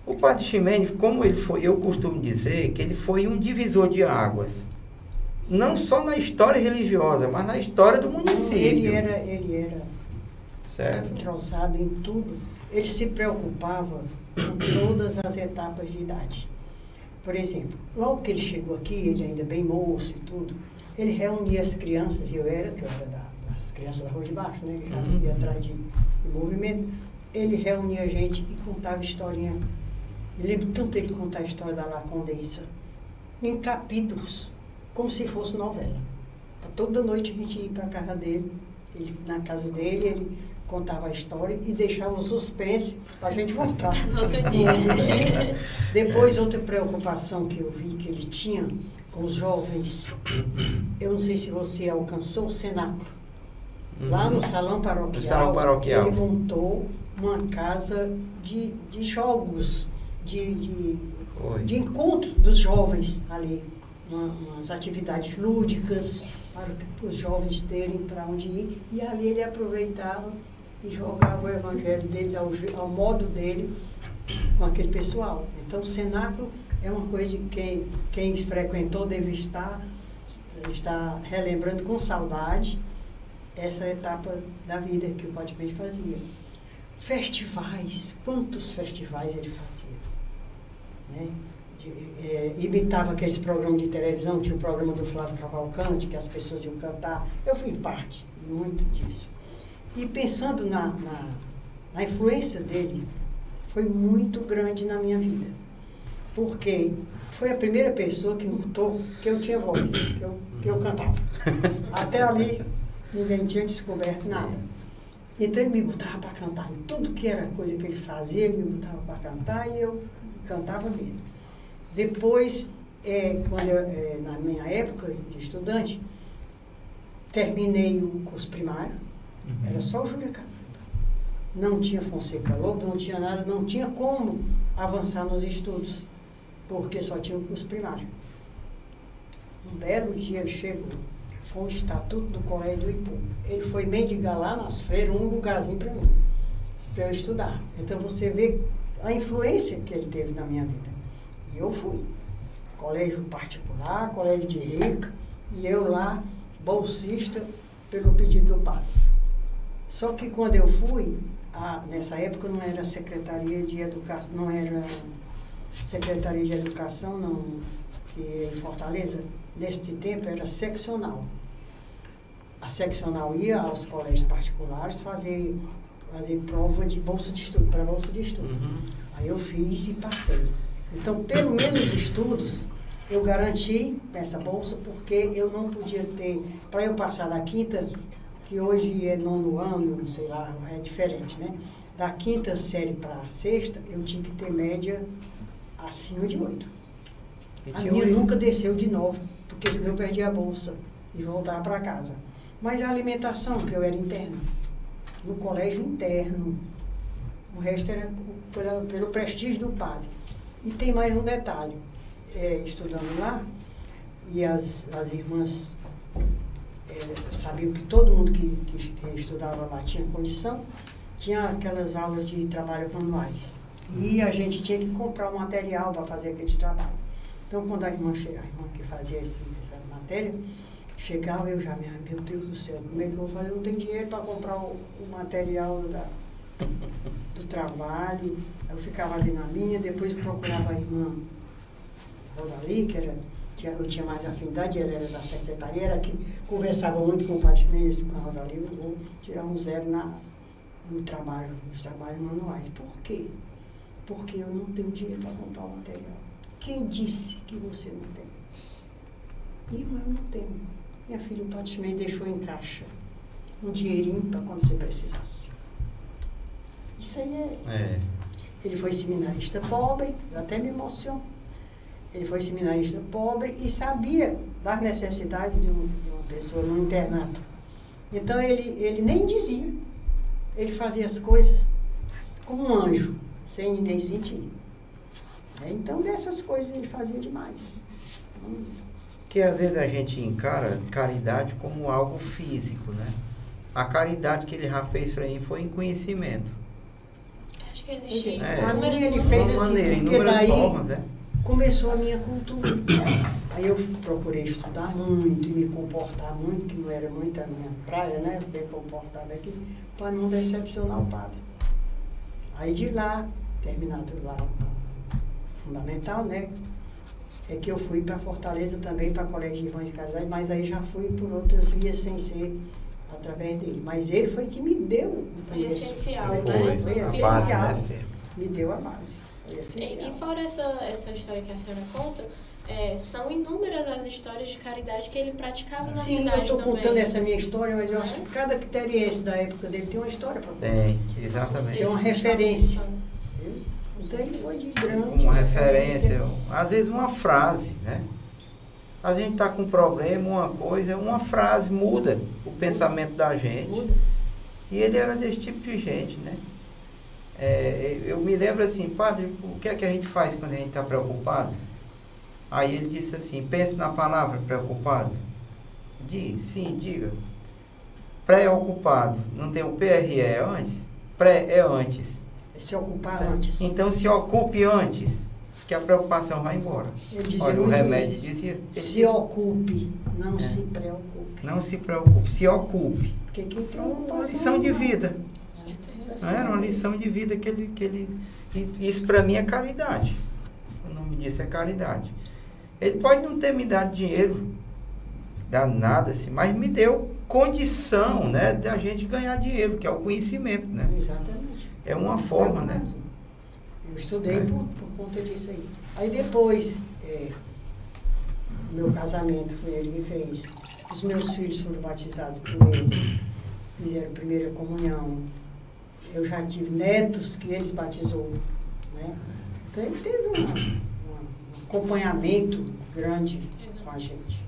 O Padre Ximenes, como ele foi, eu costumo dizer que ele foi um divisor de águas. Não só na história religiosa, mas na história do município. Ele era certo? entrosado em tudo. Ele se preocupava com todas as etapas de idade. Por exemplo, logo que ele chegou aqui, ele ainda bem moço e tudo, ele reunia as crianças, que eu era das crianças da Rua de Baixo, né? Ele já ia atrás de movimento. Ele reunia a gente e contava historinha. Me lembro tanto ele contar a história da Lacondensa, em capítulos, como se fosse novela. Toda noite a gente ia para a casa dele, na casa dele, ele contava a história e deixava o suspense para a gente voltar. Outro dia. Depois, outra preocupação que eu vi que ele tinha com os jovens, eu não sei se você alcançou o cenáculo. Lá no Salão Paroquial, No Salão Paroquial. ele montou uma casa de jogos, de encontro dos jovens ali, umas atividades lúdicas para os jovens terem para onde ir, e ali ele aproveitava e jogava o evangelho dele ao modo dele com aquele pessoal. Então o cenáculo é uma coisa que quem frequentou deve estar relembrando com saudade essa etapa da vida que o Padre Ximenes fazia. Festivais, quantos festivais ele fazia, né? Imitava aqueles programas de televisão, tinha o programa do Flávio Cavalcante, que as pessoas iam cantar. Eu fui parte muito disso. E pensando na influência dele, foi muito grande na minha vida. Porque foi a primeira pessoa que notou que eu tinha voz, que eu cantava. Até ali, ninguém tinha descoberto nada. Então ele me botava para cantar. Em tudo que era coisa que ele fazia, ele me botava para cantar e eu cantava mesmo. Depois, na minha época de estudante, terminei o curso primário, era só o Júlia Canuto. Não tinha Fonseca Lobo, não tinha nada, não tinha como avançar nos estudos, porque só tinha o curso primário. Um belo dia eu chego com o estatuto do Colégio do Ipu. Ele foi mendigar lá nas feiras um lugarzinho para mim, para eu estudar. Então você vê a influência que ele teve na minha vida. E eu fui. Colégio particular, colégio de rica, e eu lá, bolsista, pelo pedido do padre. Só que quando eu fui, nessa época não era Secretaria de Educação, não era Secretaria de Educação, não, que em Fortaleza, neste tempo era seccional. A seccional ia aos colégios particulares fazer prova de bolsa de estudo, para bolsa de estudo. Aí eu fiz e passei. Então, pelo menos estudos, eu garanti essa bolsa, porque eu não podia ter, para eu passar da quinta, que hoje é 9º ano, sei lá, é diferente, né? Da quinta série para a sexta, eu tinha que ter média acima de 8. A minha nunca desceu de 9, porque senão eu perdia a bolsa e voltava para casa. Mas a alimentação, que eu era interna, no colégio interno, o resto era pelo prestígio do padre. E tem mais um detalhe, estudando lá, e as irmãs sabiam que todo mundo que estudava lá tinha condição, tinha aquelas aulas de trabalho manuais. E a gente tinha que comprar o material para fazer aquele trabalho. Então, quando a irmã que fazia essa matéria, chegava, eu já, meu Deus do céu, como é que eu vou fazer? Eu não tenho dinheiro para comprar o material do trabalho. Eu ficava ali na minha, depois eu procurava a irmã Rosali, eu tinha mais afinidade, ela era da secretaria, era que conversava muito com o Padre Ximenes, com a Rosali, eu vou tirar um 0 nos trabalhos manuais. Por quê? Porque eu não tenho dinheiro para comprar o material. Quem disse que você não tem? Irmã, eu não tenho. Minha filha, o Padre Ximenes deixou em caixa um dinheirinho para quando você precisasse. Isso aí Ele foi seminarista pobre, eu até me emociono. Ele foi seminarista pobre e sabia das necessidades de uma pessoa no internato. Então ele nem dizia. Ele fazia as coisas como um anjo, sem ninguém sentir. Então dessas coisas ele fazia demais. Que às vezes a gente encara caridade como algo físico, né? A caridade que ele já fez para mim foi em conhecimento. Acho que existia. A minha ele fez assim, porque daí formas, começou a minha cultura. Aí eu procurei estudar muito e me comportar muito, que não era muito a minha praia, né? Bem comportada aqui, para não decepcionar o padre. Aí de lá, terminado lá fundamental, né? É que eu fui para Fortaleza também, para Colégio Ivan de Caridade, mas aí já fui por outras vias sem ser através dele. Mas ele foi que me deu. Foi essencial, né? Foi essencial. Base, né? Me deu a base. Foi essencial. E fora essa história que a senhora conta, são inúmeras as histórias de caridade que ele praticava na cidade também. Sim, eu estou contando essa minha história, mas eu acho que cada criteriense da época dele tem uma história para contar. Tem, exatamente. Tem uma referência. Então ele foi de grande. Uma referência, às vezes uma frase, né? A gente está com um problema, uma coisa, uma frase muda o pensamento da gente. Muda. E ele era desse tipo de gente, né? Eu me lembro assim, padre, o que é que a gente faz quando a gente está preocupado? Aí ele disse assim, pense na palavra preocupado. Sim, diga. Preocupado. Não tem o PRE antes? Pré é antes. Se ocupar antes. Então se ocupe antes, que a preocupação vai embora. Olha, o remédio dizia... Se ocupe, não se preocupe. Não se preocupe, se ocupe. Porque quem tem uma lição de vida. Era uma lição de vida que ele isso para mim é caridade. O nome disso é caridade. Ele pode não ter me dado dinheiro, dado nada assim, mas me deu condição, né, de a gente ganhar dinheiro, que é o conhecimento, né? Exatamente. É uma forma, né? Eu estudei por conta disso aí. Aí depois, meu casamento foi ele que fez. Os meus filhos foram batizados por ele, fizeram primeira comunhão. Eu já tive netos que eles batizou, né? Então ele teve um acompanhamento grande com a gente.